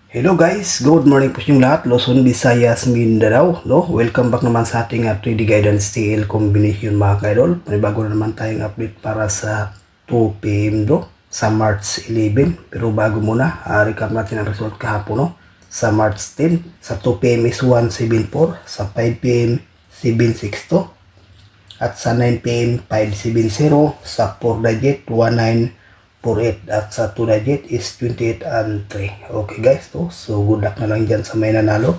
Hello guys, good morning po sa inyong lahat. Luzon, Visayas, Mindanao. No? Welcome back naman sa ating 3D Guidance TL Combination mga kaidol. Panibago na naman tayong update para sa 2 PM sa March 11. Pero bago muna, recap natin ang result kahapon. No? Sa March 10, sa 2 PM is 174, sa 5 PM 762, at sa 9 PM 570, sa 4 digit 1948 at sa 2 digit is 28 and 3. Okay guys, so good luck na lang dyan sa may nanalo.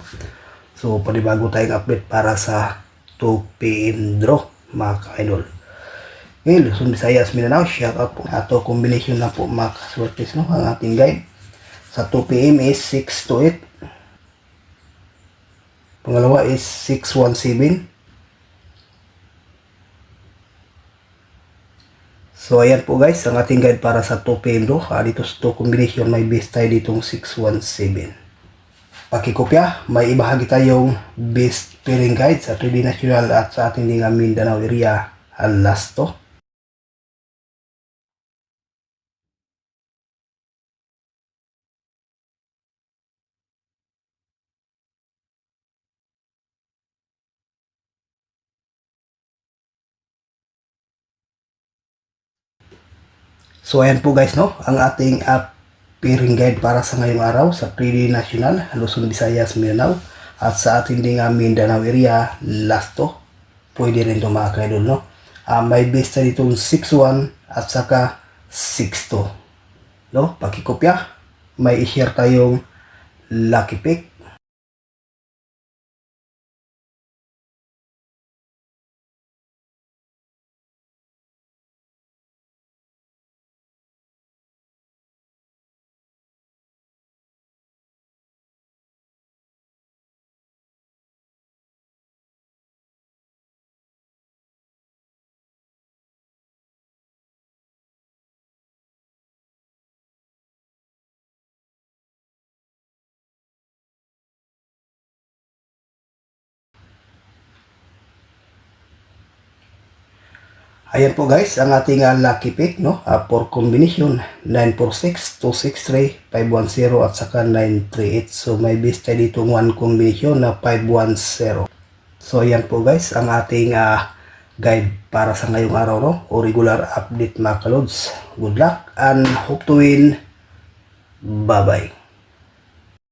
So panibago tayong update para sa 2 PM draw mga ka-idol. Okay, Luzon, Visayas, Mindanao, shout out po. Ato combination na po mga ka-sorties, no? Ang ating guide sa 2 PM is 628, pangalawa is 617. So ayan po guys, ang ating guide para sa 2 PM dito sa 2 combination may base tayo ditong 617. Pakikopya, may ibahagi tayong best pairing guide sa 3D National at sa ating Mindanao area last to. So ayan po guys, no, ang ating pairing guide para sa ngayong araw sa 3D National, Luzon, Visayas, Mindanao at sa ating Mindanao area last to. Pwede rin ito mga kaidol, no? May base na dito 6-1 at saka 6-2. No? Pakikopya, may i-share tayong lucky pick. Ayan po guys, ang ating lucky pick, no? For combination 946, 263, 510 at saka 938. So may base tayo dito one combination na 510. So ayan po guys, ang ating guide para sa ngayong araw, no? O regular update mga kalods. Good luck and hope to win. Bye bye.